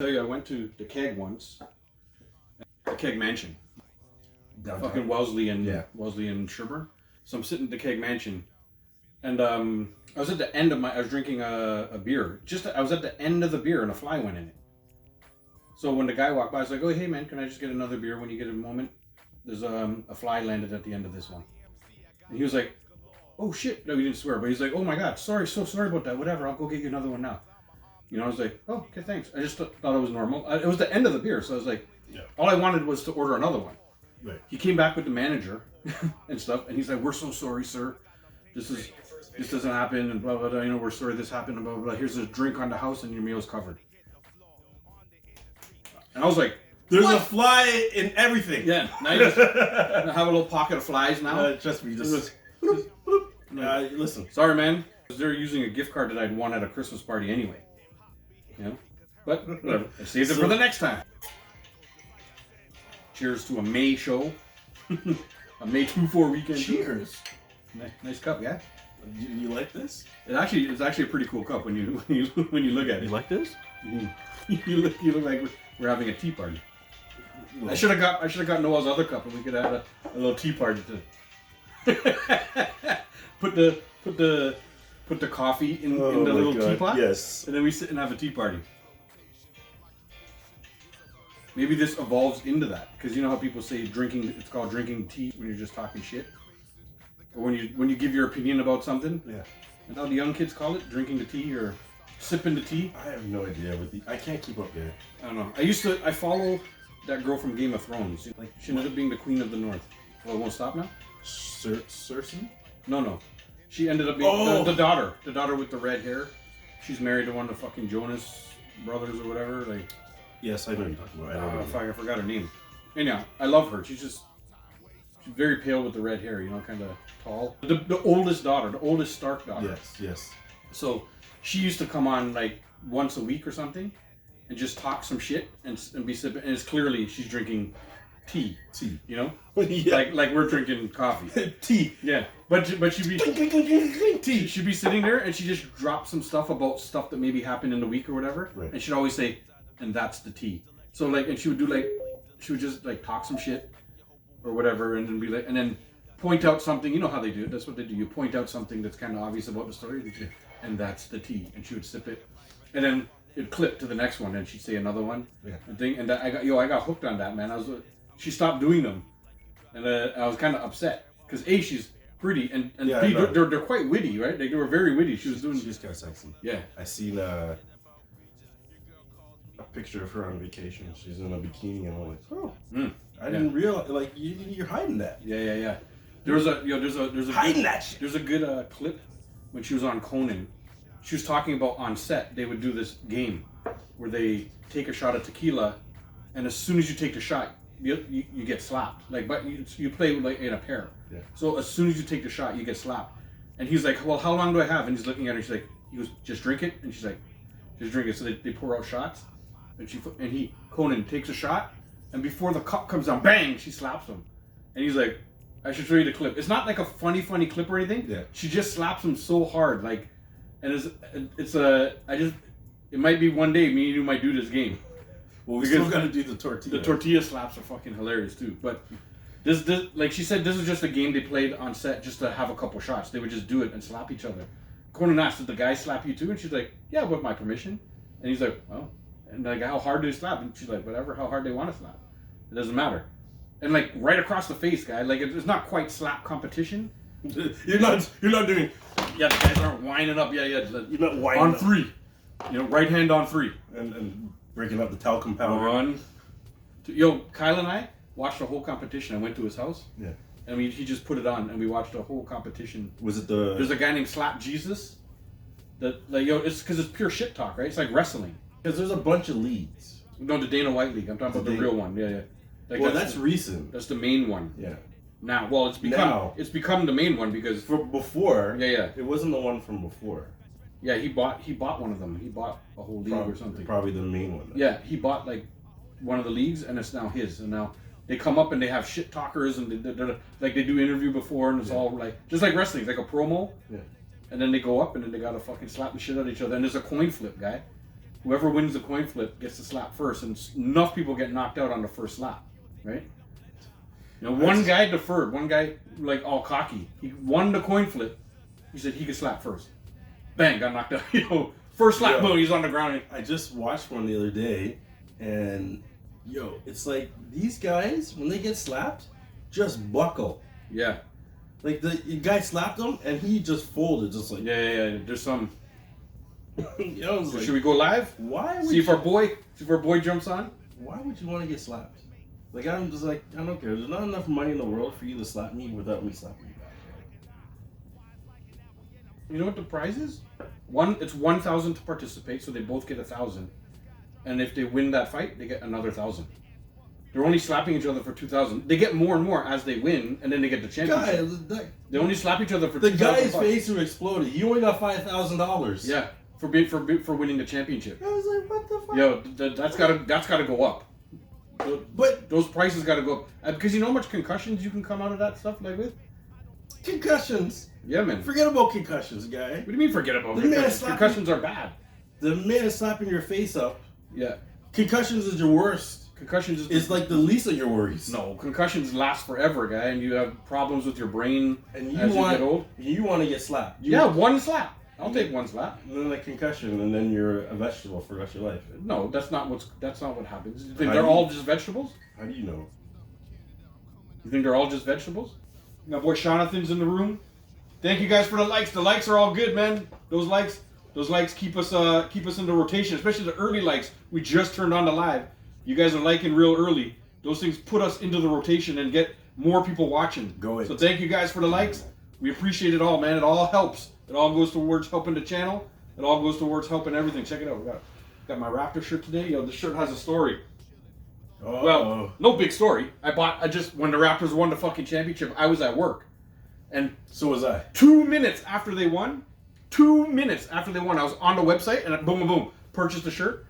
Tell you, I went to the Keg once, the Keg Mansion, Downtown. fucking Wellesley and Yeah. Sherburne. So I'm sitting at the Keg Mansion, and I was at the end of I was drinking a beer. I was at the end of the beer, and a fly went in it. So when the guy walked by, I was like, "Oh, hey man, can I just get another beer when you get a moment?" There's a fly landed at the end of this one, and he was like, "Oh shit!" No, he didn't swear, but he's like, "Oh my god, so sorry about that. Whatever, I'll go get you another one now." You know, I was like, "Oh, okay, thanks." I just thought it was normal. It was the end of the beer, so I was like, Yeah. all I wanted was to order another one. Right. He came back with the manager and stuff, and he's like, "We're so sorry, sir. This doesn't happen, and blah blah blah. You know, we're sorry this happened, and blah blah blah. Here's a drink on the house, and your meal's covered." And I was like, There's what? a fly in everything. "Yeah, now you just have a little pocket of flies now." Trust me, listen. Sorry, man. They're using a gift card that I'd won at a Christmas party anyway. You know, but whatever. I saved it for the next time. Cheers to a May show, a May 2-4 weekend. Cheers. Nice cup, yeah. You like this? It's actually a pretty cool cup when you look at it. You like this? You look like we're having a tea party. I should have got Noel's other cup, and we could have a little tea party to put the coffee in the little teapot. Yes. And then we sit and have a tea party. Maybe this evolves into that, because you know how people say it's called drinking tea when you're just talking shit, or when you give your opinion about something. Yeah. And how the young kids call it, drinking the tea or sipping the tea. I have no idea I can't keep up there. I don't know. I follow that girl from Game of Thrones. Like, she ended up being the Queen of the North. Well, it won't stop now? Cersei? No. She ended up being the daughter with the red hair. She's married to one of the fucking Jonas brothers or whatever. Like, Yes, I know what you're talking about. I don't know. fuck, I forgot her name. Anyhow, I love her. She's very pale with the red hair, you know, kind of tall. The oldest daughter, the oldest Stark daughter. Yes. So she used to come on like once a week or something, and just talk some shit and be sipping. And it's clearly she's drinking tea. You know, Yeah. like we're drinking coffee. Tea. Yeah, but she'd be tea. She'd be sitting there and she just drop some stuff about stuff that maybe happened in the week or whatever, Right. and she'd always say, "And that's the tea." So like, and she would just like talk some shit or whatever, and then be like, and then point out something. You know how they do it. That's what they do. You point out something that's kind of obvious about the story, and that's the tea. And she would sip it, and then it'd clip to the next one, and she'd say another one. Yeah. And I got hooked on that, man. She stopped doing them, and I was kind of upset because she's pretty, and Yeah, B, they're quite witty, right? Like, they were very witty. She's kind of sexy. Yeah. I seen a picture of her on vacation. She's in a bikini, and I'm like, oh, I didn't realize. Like, you're hiding that. Yeah. There's a Hiding that shit. There's a good clip when she was on Conan. She was talking about on set they would do this game where they take a shot of tequila, and as soon as you take the shot, you get slapped. Like, but you play like in a pair. Yeah. So as soon as you take the shot, you get slapped. And he's like, "Well, how long do I have?" And he's looking at her. She's like, "He goes, just drink it." And she's like, "Just drink it." So they pour out shots, and Conan takes a shot, and before the cup comes down, bang, she slaps him. And he's like, "I should show you the clip." It's not like a funny clip or anything. Yeah. She just slaps him so hard, like, and it might be one day me and you might do this game. Well, we still gotta do the tortilla. The tortilla slaps are fucking hilarious too. But this like she said, this is just a game they played on set just to have a couple shots. They would just do it and slap each other. Conan asked, "Did the guy slap you too?" And she's like, "Yeah, with my permission." And he's like, "Oh." And like, "How hard do they slap?" And she's like, "Whatever, how hard they want to slap. It doesn't matter." And like right across the face, guy. Like, it's not quite slap competition. You're not doing. Yeah, the guys aren't winding up. Yeah. You're not winding on up. 3. You know, right hand on 3. And breaking up the talcum powder. 1. 2. Yo, Kyle and I watched the whole competition. I went to his house. Yeah. I mean, he just put it on, and we watched the whole competition. Was it There's a guy named Slap Jesus. That, like, yo, it's because it's pure shit talk, right? It's like wrestling. Because there's a bunch of leads. No, the Dana White League. I'm talking about the real one. Yeah. Like, Well, that's recent. That's the main one. Yeah. Now, well, it's become the main one because For before. Yeah. It wasn't the one from before. Yeah, he bought one of them. He bought a whole league or something. Probably the main one. Then. Yeah, he bought like one of the leagues, and it's now his. And now they come up and they have shit talkers, and they do interview before, and it's all like just like wrestling, it's like a promo. Yeah. And then they go up, and then they gotta fucking slap the shit out of each other. And there's a coin flip, guy. whoever wins the coin flip gets to slap first, and enough people get knocked out on the first slap, right? You know, one guy deferred. One guy, like, all cocky. He won the coin flip. He said he could slap first. Bang, got knocked out. You know, first slap, boom, he's on the ground. I just watched one the other day, and, it's like, these guys, when they get slapped, just buckle. Yeah. Like, the guy slapped him, and he just folded, just like... Yeah. There's some... So like, should we go live? Why would see if our boy jumps on? Why would you want to get slapped? Like, I'm just like, I don't care. There's not enough money in the world for you to slap me without me slapping you back. You know what the prize is? It's 1,000 to participate, so they both get 1,000. And if they win that fight, they get another 1,000. They're only slapping each other for 2,000. They get more and more as they win, and then they get the championship. They only slap each other for the 2,000. guy's face who exploded. He only got $5,000. Yeah, for winning the championship. I was like, what the fuck? Yo, that's gotta go up. But those prices gotta go up because you know how much concussions you can come out of that stuff like with. Concussions. Yeah, man. Forget about concussions, guy. What do you mean forget about concussions? Concussions are bad. The man slapping your face up. Yeah. Concussions is your worst. Concussions is like the least of your worries. No, concussions last forever, guy, and you have problems with your brain and as you get old. You want to get slapped. One slap. I'll take one slap. And then a concussion, and then you're a vegetable for the rest of your life. No, that's not what happens. You think they're all just vegetables? How do you know? You think they're all just vegetables? My boy Jonathan's in the room. Thank you guys for the likes. The likes are all good, man. Those likes keep us in the rotation, especially the early likes. We just turned on the live. You guys are liking real early. Those things put us into the rotation and get more people watching. So thank you guys for the likes. We appreciate it all, man. It all helps. It all goes towards helping the channel. It all goes towards helping everything. Check it out. We got my Raptor shirt today. Yo, this shirt has a story. Oh. Well, no big story. When the Raptors won the fucking championship, I was at work. And so was I. 2 minutes after they won, I was on the website and boom, boom, boom, purchased a shirt.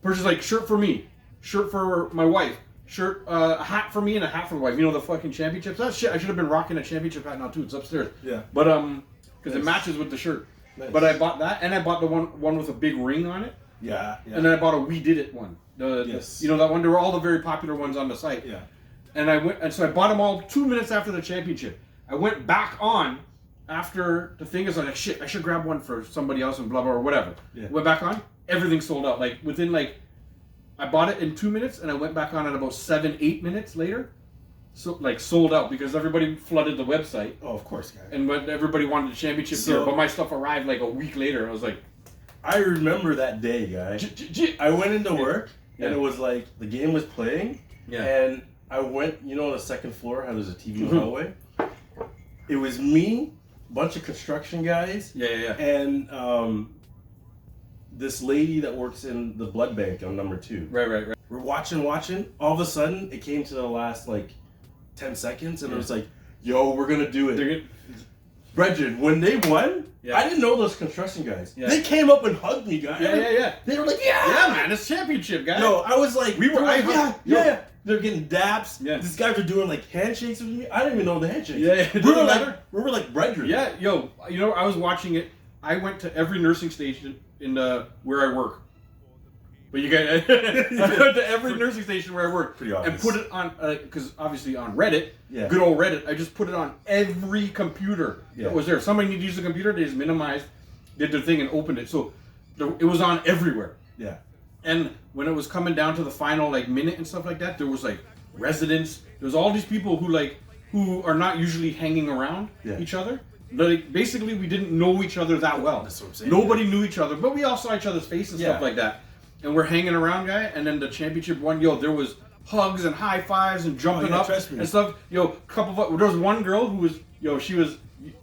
Purchased like shirt for me, shirt for my wife, a hat for me and a hat for my wife. You know the fucking championships? That shit, I should have been rocking a championship hat now too. It's upstairs. Yeah. But because it matches with the shirt. Nice. But I bought that and I bought the one with a big ring on it. Yeah. And then I bought a We Did It one. Yes. You know that one? There were all the very popular ones on the site. Yeah. And so I bought them all 2 minutes after the championship. I went back on after the thing is like, shit, I should grab one for somebody else and blah, blah, or whatever. Yeah. Went back on, everything sold out. Like within I bought it in 2 minutes and I went back on at about 7-8 minutes later. So sold out because everybody flooded the website. Oh, of course, guy. And everybody wanted the championship gear, but my stuff arrived like a week later. I was like, I remember that day, guy. I went into work and it was like the game was playing. Yeah. And I went, on the second floor, how there's a TV in the hallway. It was me, a bunch of construction guys. Yeah. And this lady that works in the blood bank on number 2. Right. We're watching. All of a sudden, it came to the last 10 seconds, and it was like, "Yo, we're gonna do it." Brethren, when they won, I didn't know those construction guys. Yeah. They came up and hugged me, guys. Yeah. They were like, "Yeah, man, it's championship, guys." No, I was like, yeah. They're getting daps. Yeah. These guys are doing handshakes with me. I didn't even know the handshakes. Yeah. We were like brethren. Yeah, yo, I was watching it. I went to every nursing station in where I work. But you guys, I went to every nursing station where I work and put it on, because obviously on Reddit, good old Reddit, I just put it on every computer that was there. If somebody needed to use the computer, they just minimized, did their thing and opened it. So it was on everywhere. Yeah. And when it was coming down to the final minute and stuff like that, there was residents. There was all these people who are not usually hanging around each other. Basically, we didn't know each other that well. That's what I'm saying. Nobody knew each other, but we all saw each other's faces and stuff like that. And we're hanging around, guy. And then the championship one, there was hugs and high fives and jumping up and stuff. There was one girl who was,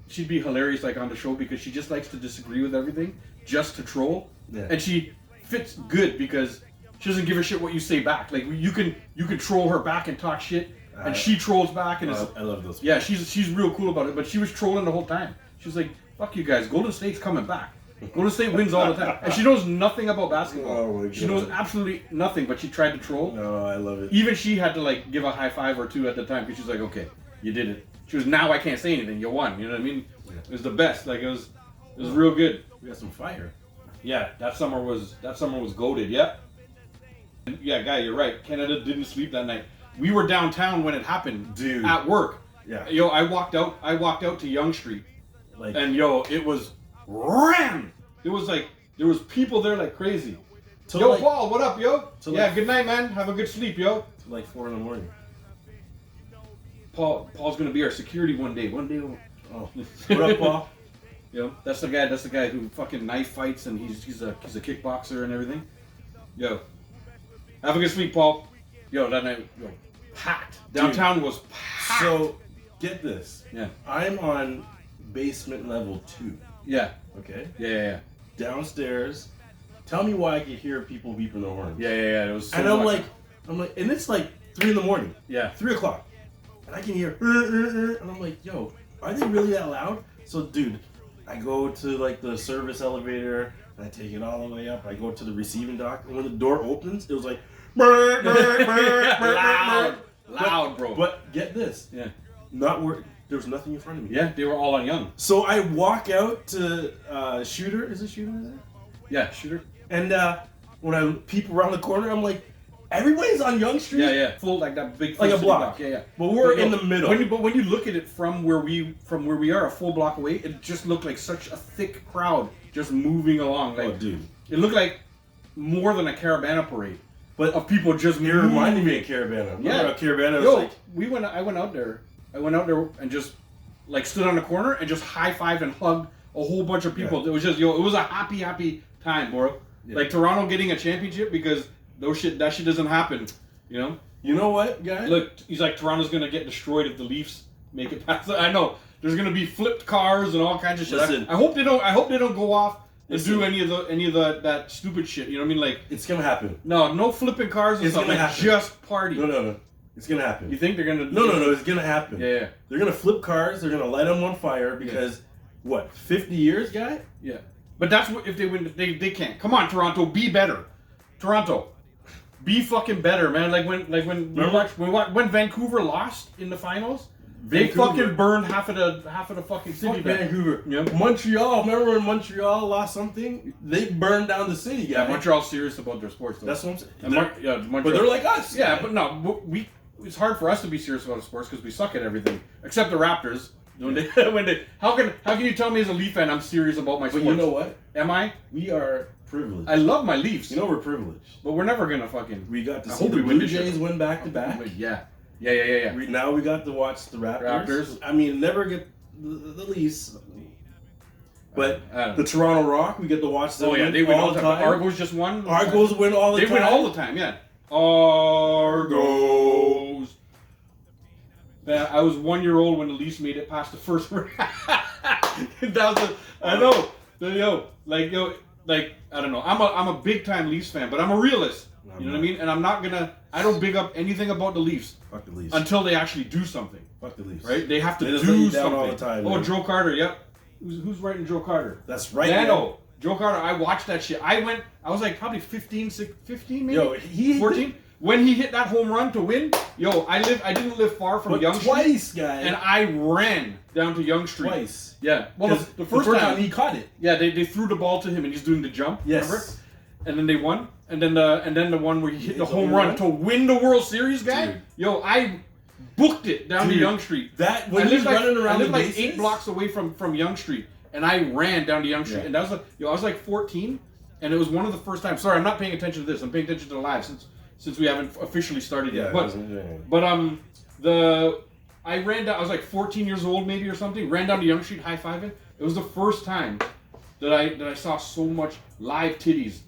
she'd be hilarious on the show because she just likes to disagree with everything just to troll. Yeah. And she fits good because she doesn't give a shit what you say back. You can troll her back and talk shit, and she trolls back. And I love those people. Yeah, she's real cool about it. But she was trolling the whole time. She was like, "Fuck you guys, Golden State's coming back. Golden State wins all the time." And she knows nothing about basketball. Oh my God. She knows absolutely nothing. But she tried to troll. No, I love it. Even she had to give a high five or two at the time because she's like, "Okay, you did it." She was, "Now I can't say anything. You won." You know what I mean? Yeah. It was the best. It was real good. We got some fire. Yeah, that summer was goated. Yep. Yeah, guy, you're right. Canada didn't sleep that night. We were downtown when it happened, dude. At work. Yeah. Yo, I walked out to Yonge Street, and yo, it was ram. It was like there was people there like crazy. Yo, like, Paul, what up, yo? Yeah, like, good night, man. Have a good sleep, yo. Till like 4 a.m. Paul's gonna be our security one day. Oh, what up, Paul? Yo, that's the guy who fucking knife fights, and he's a kickboxer and everything. Yo, have a good sleep, Paul. Yo, that night, yo, packed. Downtown was packed. So, get this. Yeah. I'm on basement level 2. Yeah. Okay. Yeah. Downstairs. Tell me why I could hear people beeping their horns. Yeah. It was. So and I'm like, and it's like 3 a.m. Yeah. 3 o'clock, and I can hear, and I'm like, yo, are they really that loud? So, dude, I go to like the service elevator, and I take it all the way up. I go to the receiving dock, and when the door opens, it was like, loud, bro. But get this. Yeah. There was nothing in front of me. Yeah, they were all on Yonge. So I walk out to Shooter. Is it Shooter there? Yeah, Shooter. And when I peep around the corner, I'm like, everybody's on Yonge Street. Yeah. Full like that big. Like a block. Yeah. But we're in the middle. When you look at it from where we are, a full block away, it just looked like such a thick crowd just moving along. Like, oh, dude, it looked like more than a Caravana parade. But of people just it reminded me of Caravana. Yeah, Caravana was like I went out there and just like stood on the corner and just high-fived and hugged a whole bunch of people. Yeah. It was just it was a happy time, bro. Yeah. Like Toronto getting a championship, because that shit doesn't happen, you know? You know what, guys? Look, he's like, Toronto's gonna get destroyed if the Leafs make it past. I know. There's gonna be flipped cars and all kinds of shit. Listen, I hope they don't go off and do any of that stupid shit. You know what I mean? Like, it's gonna happen. No flipping cars and stuff. Like, just party. No. It's gonna happen. You think they're gonna? No. It's gonna happen. Yeah. They're gonna flip cars. They're gonna light them on fire because what? 50 years, guy? Yeah. But that's what if they win. They can't. Come on, Toronto, be better. Toronto, be fucking better, man. Like when Vancouver lost in the finals. They fucking burned half of the fucking city. Fuck Vancouver. Yep. Montreal. Remember when Montreal lost something? They burned down the city, guy. Yeah, Montreal's serious about their sports, though. That's what I'm saying. Montreal, but they're like us. Yeah, but no, it's hard for us to be serious about sports because we suck at everything except the Raptors. How can you tell me as a Leaf fan I'm serious about my sports? But you know what? Am I? We are privileged. I love my Leafs. You know we're privileged. But we're never gonna fucking. We got to see the Blue Jays win back to back. Yeah. Now we got to watch the Raptors. I mean, never get the Leafs. But the Toronto Rock, we get to watch them they win all the time. Argos just won. Argos win all the time. They win all the time, yeah. Argos. Man, I was 1 year old when the Leafs made it past the first round. I know. I don't know. I'm a big time Leafs fan, but I'm a realist. You know what I mean? And I don't big up anything about the Leafs. Fuck the Leafs. Until they actually do something. Fuck the Leafs. Right? They have to do something. All the time, man. Joe Carter, yep. Who's writing Joe Carter? That's right. Nano. Joe Carter, I watched that shit. I was like probably 15 maybe? 14? When he hit that home run to win, I didn't live far from Yonge Street. Twice, guys. And I ran down to Yonge Street. Twice. Yeah. Well, the first time he caught it. Yeah, they threw the ball to him and he's doing the jump. Yes. Remember? And then they won. And then the one where he hit the home run to win the World Series, guy. Dude. I booked it down to Yonge Street. That when he's running around I lived like 8 blocks away from Yonge Street, and I ran down to Yonge Street, and that was I was like 14, and it was one of the first times. Sorry, I'm not paying attention to this. I'm paying attention to the live since we haven't officially started yet. But I ran down. I was like 14 years old maybe or something. Ran down to Yonge Street high-fiving. It was the first time that I saw so much live titties.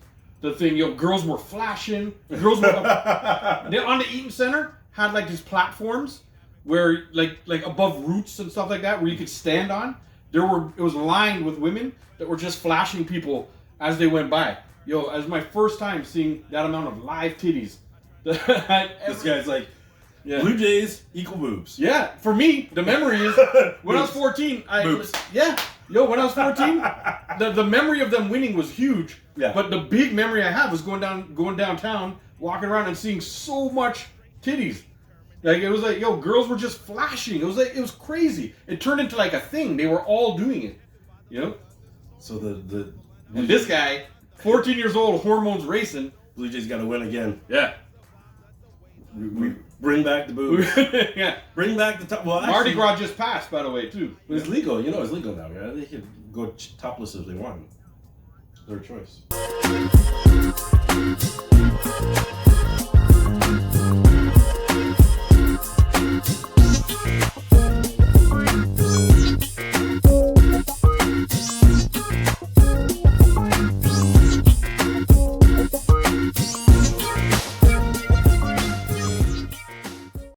The thing, girls were flashing. The girls were on the Eaton Center had like these platforms where like above roots and stuff like that where you could stand on. It was lined with women that were just flashing people as they went by. It was my first time seeing that amount of live titties. This guy's like, Blue Jays equal boobs. Yeah, for me, the memory is when I was 14. Boobs. When I was 14, the memory of them winning was huge. Yeah. But the big memory I have was going downtown, walking around and seeing so much titties. Like it was like, girls were just flashing. It was crazy. It turned into like a thing. They were all doing it. So and this guy, 14 years old, hormones racing. Blue Jays got to win again. Yeah. We bring back the boobs. Yeah. Bring back the top. Well, actually, Mardi Gras just passed, by the way, too. It's legal. You know it's legal now. Yeah, they can go topless if they want. Their choice.